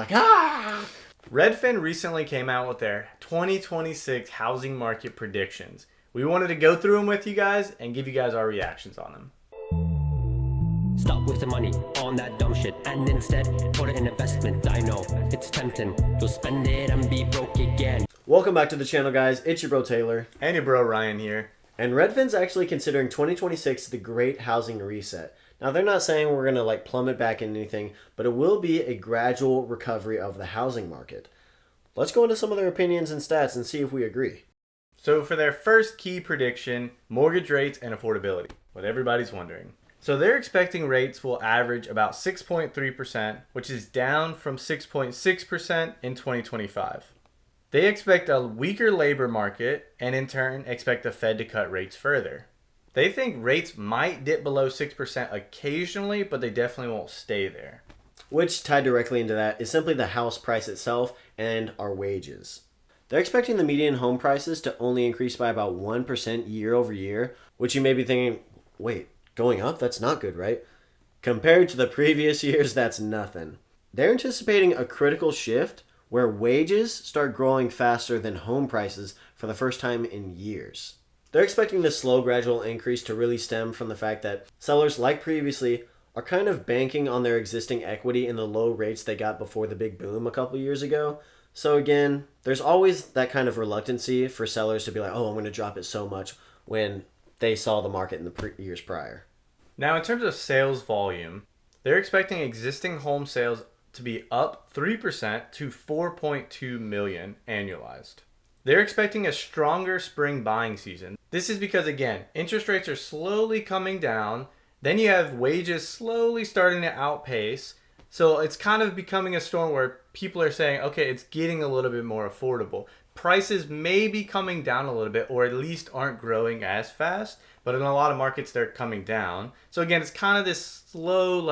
Like, ah! Redfin recently came out with their 2026 housing market predictions. We wanted to go through them with you guys and give you guys our reactions on them. Stop wasting money on that dumb shit and instead put it in investment. I know it's tempting. You'll spend it and be broke again. Welcome back to the channel, guys. It's your bro Taylor. And your bro Ryan here. And Redfin's actually considering 2026 the great housing reset. Now, they're not saying we're going to plummet back in anything, but it will be a gradual recovery of the housing market. Let's go into some of their opinions and stats and see if we agree. So for their first key prediction, mortgage rates and affordability. What everybody's wondering. So they're expecting rates will average about 6.3%, which is down from 6.6% in 2025. They expect a weaker labor market and in turn expect the Fed to cut rates further. They think rates might dip below 6% occasionally, but they definitely won't stay there. Which, tied directly into that, is simply the house price itself and our wages. They're expecting the median home prices to only increase by about 1% year over year, which you may be thinking, wait, going up? That's not good, right? Compared to the previous years, that's nothing. They're anticipating a critical shift where wages start growing faster than home prices for the first time in years. They're expecting this slow, gradual increase to really stem from the fact that sellers, like previously, are kind of banking on their existing equity in the low rates they got before the big boom a couple years ago. So again, there's always that kind of reluctancy for sellers to be like, oh, I'm going to drop it so much when they saw the market in the years prior. Now, in terms of sales volume, they're expecting existing home sales to be up 3% to 4.2 million annualized. They're expecting a stronger spring buying season. This is because, again, interest rates are slowly coming down. Then you have wages slowly starting to outpace. So it's kind of becoming a storm where people are saying, okay, it's getting a little bit more affordable. Prices may be coming down a little bit, or at least aren't growing as fast. But in a lot of markets, they're coming down. So again, it's kind of this slow,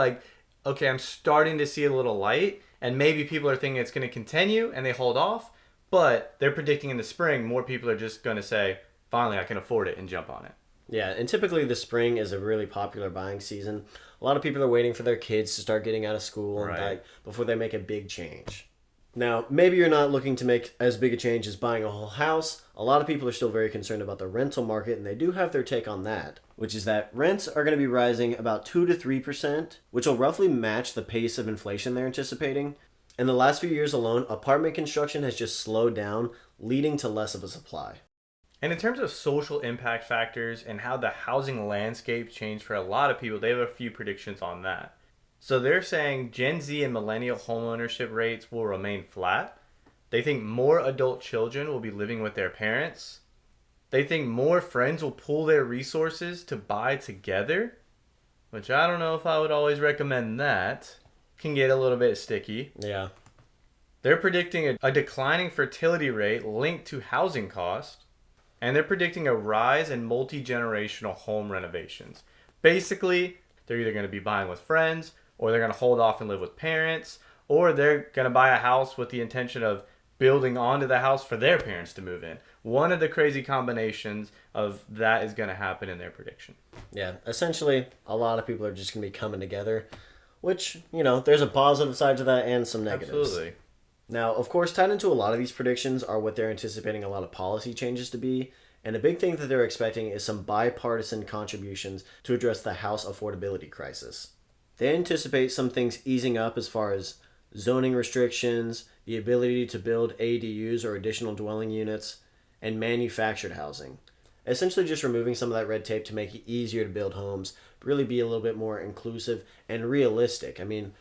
okay, I'm starting to see a little light. And maybe people are thinking it's going to continue and they hold off. But they're predicting in the spring, more people are just going to say, finally, I can afford it and jump on it. Yeah, and typically the spring is a really popular buying season. A lot of people are waiting for their kids to start getting out of school and before they make a big change. Now, maybe you're not looking to make as big a change as buying a whole house. A lot of people are still very concerned about the rental market, and they do have their take on that, which is that rents are going to be rising about 2 to 3%, which will roughly match the pace of inflation they're anticipating. In the last few years alone, apartment construction has just slowed down, leading to less of a supply. And in terms of social impact factors and how the housing landscape changed for a lot of people, they have a few predictions on that. So they're saying Gen Z and millennial homeownership rates will remain flat. They think more adult children will be living with their parents. They think more friends will pool their resources to buy together, which I don't know if I would always recommend that. Can get a little bit sticky. Yeah. They're predicting a declining fertility rate linked to housing cost. And they're predicting a rise in multi-generational home renovations. Basically, they're either going to be buying with friends, or they're going to hold off and live with parents, or they're going to buy a house with the intention of building onto the house for their parents to move in. One of the crazy combinations of that is going to happen in their prediction. Yeah, essentially, a lot of people are just going to be coming together, which, there's a positive side to that and some negatives. Absolutely. Now, of course, tied into a lot of these predictions are what they're anticipating a lot of policy changes to be. And a big thing that they're expecting is some bipartisan contributions to address the house affordability crisis. They anticipate some things easing up as far as zoning restrictions, the ability to build ADUs or additional dwelling units, and manufactured housing. Essentially just removing some of that red tape to make it easier to build homes, really be a little bit more inclusive and realistic. I mean,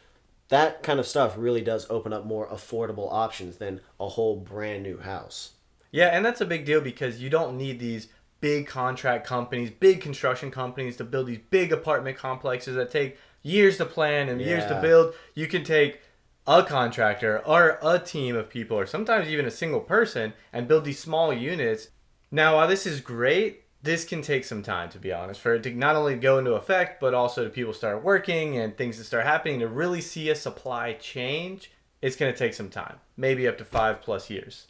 that kind of stuff really does open up more affordable options than a whole brand new house. Yeah, and that's a big deal because you don't need these big contract companies, big construction companies to build these big apartment complexes that take years to plan and years to build. You can take a contractor or a team of people or sometimes even a single person and build these small units. Now, while this is great, this can take some time, to be honest, for it to not only go into effect, but also to people start working and things to start happening. To really see a supply change, it's going to take some time, maybe up to 5+ years.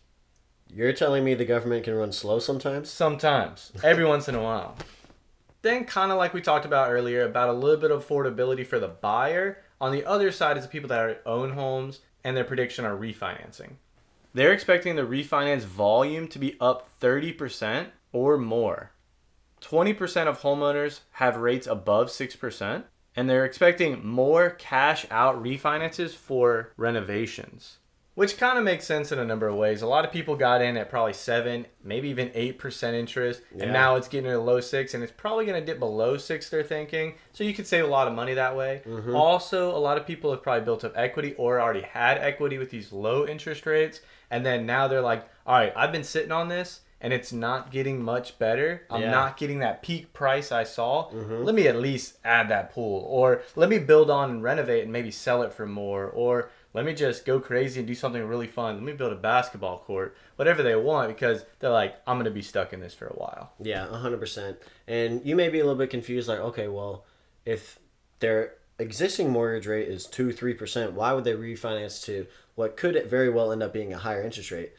You're telling me the government can run slow sometimes? Sometimes, every once in a while. Then, kind of like we talked about earlier, about a little bit of affordability for the buyer. On the other side is the people that own homes and their prediction on refinancing. They're expecting the refinance volume to be up 30% or more. 20% of homeowners have rates above 6%, and they're expecting more cash out refinances for renovations, which kind of makes sense in a number of ways. A lot of people got in at probably 7, maybe even 8% interest, and now it's getting to low 6, and it's probably going to dip below 6, they're thinking. So you could save a lot of money that way. Also, a lot of people have probably built up equity or already had equity with these low interest rates, and then now they're like, all right, I've been sitting on this, and it's not getting much better. I'm not getting that peak price I saw. Let me at least add that pool. Or let me build on and renovate and maybe sell it for more. Or let me just go crazy and do something really fun. Let me build a basketball court. Whatever they want, because they're like, I'm going to be stuck in this for a while. Yeah, 100%. And you may be a little bit confused, like, okay, well, if their existing mortgage rate is 2-3%, why would they refinance to what could very well end up being a higher interest rate?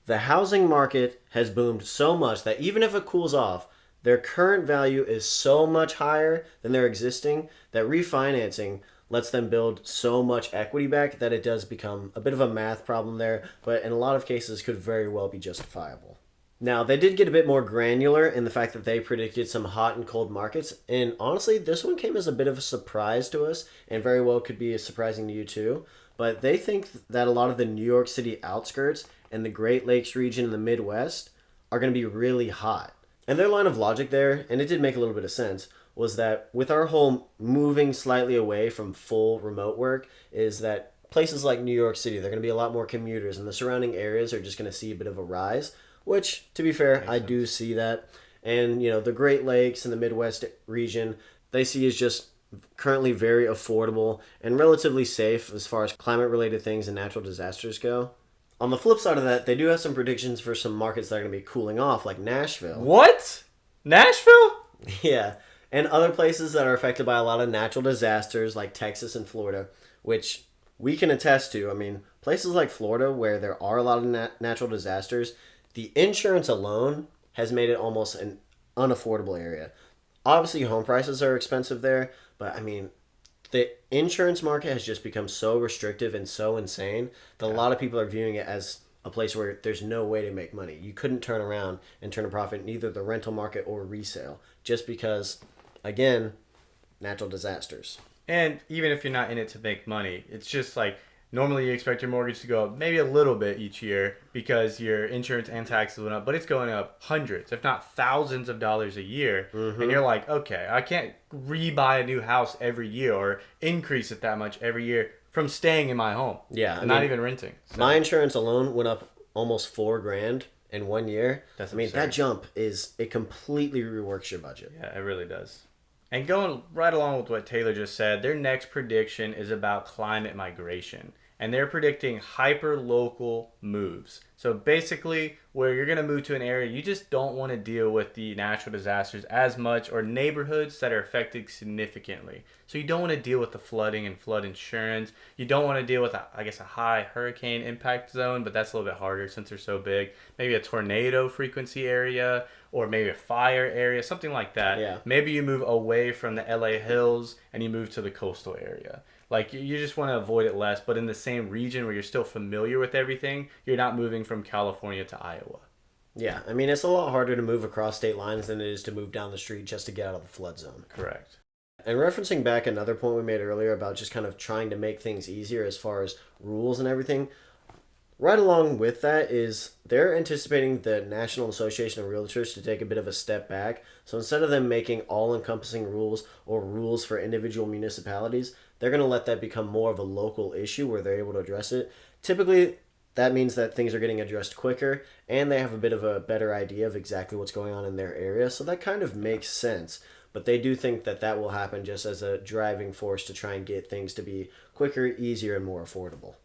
The housing market has boomed so much that even if it cools off, their current value is so much higher than their existing that refinancing lets them build so much equity back that it does become a bit of a math problem there, but in a lot of cases could very well be justifiable. Now, they did get a bit more granular in the fact that they predicted some hot and cold markets, and honestly, this one came as a bit of a surprise to us, and very well could be surprising to you too. But they think that a lot of the New York City outskirts and the Great Lakes region in the Midwest are going to be really hot. And their line of logic there, and it did make a little bit of sense, was that with our whole moving slightly away from full remote work, is that places like New York City, they're going to be a lot more commuters, and the surrounding areas are just going to see a bit of a rise, which, to be fair, I do see that. And, the Great Lakes and the Midwest region, they see as just currently very affordable and relatively safe as far as climate-related things and natural disasters go. On the flip side of that, they do have some predictions for some markets that are going to be cooling off, like Nashville. What? Nashville? Yeah, and other places that are affected by a lot of natural disasters, like Texas and Florida, which we can attest to. I mean, places like Florida, where there are a lot of natural disasters, the insurance alone has made it almost an unaffordable area. Obviously, home prices are expensive there, but I mean, the insurance market has just become so restrictive and so insane that a lot of people are viewing it as a place where there's no way to make money. You couldn't turn around and turn a profit in either the rental market or resale just because, again, natural disasters. And even if you're not in it to make money, it's just like normally you expect your mortgage to go up maybe a little bit each year because your insurance and taxes went up, but it's going up hundreds, if not thousands of dollars a year. And you're like, okay, I can't rebuy a new house every year or increase it that much every year from staying in my home. Yeah. And not even renting. So. My insurance alone went up almost $4,000 in 1 year. That's absurd. absurd. That jump it completely reworks your budget. Yeah, it really does. And going right along with what Taylor just said, their next prediction is about climate migration. And they're predicting hyper-local moves. So basically, where you're going to move to an area, you just don't want to deal with the natural disasters as much or neighborhoods that are affected significantly. So you don't want to deal with the flooding and flood insurance. You don't want to deal with, a high hurricane impact zone, but that's a little bit harder since they're so big. Maybe a tornado frequency area or maybe a fire area, something like that. Yeah. Maybe you move away from the LA hills and you move to the coastal area. Like, you just want to avoid it less, but in the same region where you're still familiar with everything, you're not moving from California to Iowa. Yeah, I mean, it's a lot harder to move across state lines than it is to move down the street just to get out of the flood zone. Correct. And referencing back another point we made earlier about just kind of trying to make things easier as far as rules and everything, right along with that is they're anticipating the National Association of Realtors to take a bit of a step back. So instead of them making all-encompassing rules or rules for individual municipalities, they're going to let that become more of a local issue where they're able to address it. Typically, that means that things are getting addressed quicker and they have a bit of a better idea of exactly what's going on in their area. So that kind of makes sense. But they do think that that will happen just as a driving force to try and get things to be quicker, easier, and more affordable.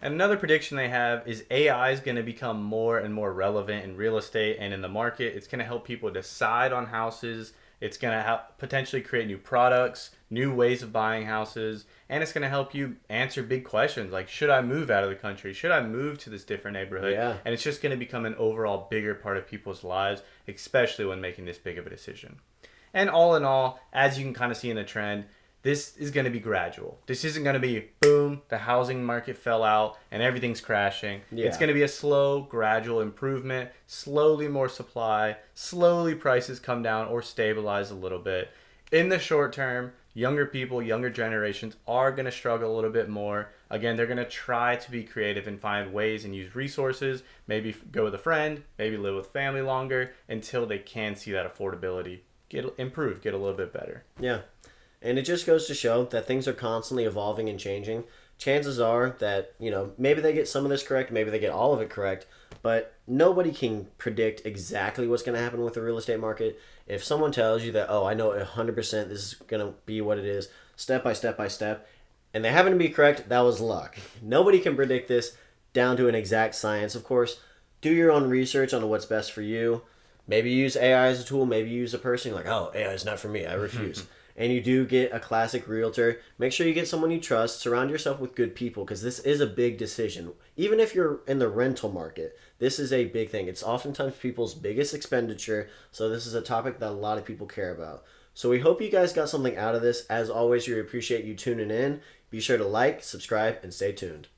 And another prediction they have is AI is going to become more and more relevant in real estate and in the market. It's going to help people decide on houses. It's going to potentially create new products, new ways of buying houses, and it's going to help you answer big questions like, should I move out of the country? Should I move to this different neighborhood? Yeah. And it's just going to become an overall bigger part of people's lives, especially when making this big of a decision. And all in all, as you can kind of see in the trend, this is going to be gradual. This isn't going to be boom, the housing market fell out and everything's crashing. Yeah. It's going to be a slow, gradual improvement, slowly more supply, slowly prices come down or stabilize a little bit. In the short term, younger people, younger generations are going to struggle a little bit more. Again, they're going to try to be creative and find ways and use resources, maybe go with a friend, maybe live with family longer until they can see that affordability get a little bit better. Yeah. And it just goes to show that things are constantly evolving and changing. Chances are that, maybe they get some of this correct, maybe they get all of it correct, but nobody can predict exactly what's going to happen with the real estate market. If someone tells you that, oh, I know 100% this is going to be what it is, step by step by step, and they happen to be correct, that was luck. Nobody can predict this down to an exact science. Of course, do your own research on what's best for you. Maybe use AI as a tool, maybe use a person. You're like, oh, AI is not for me, I refuse. And you do get a classic realtor, make sure you get someone you trust. Surround yourself with good people, because this is a big decision. Even if you're in the rental market, this is a big thing. It's oftentimes people's biggest expenditure, so this is a topic that a lot of people care about. So we hope you guys got something out of this. As always, we appreciate you tuning in. Be sure to like, subscribe, and stay tuned.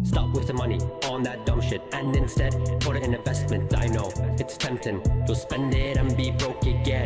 Stop wasting money on that dumb shit and instead put it in investment. I know it's tempting. You'll spend it and be broke again.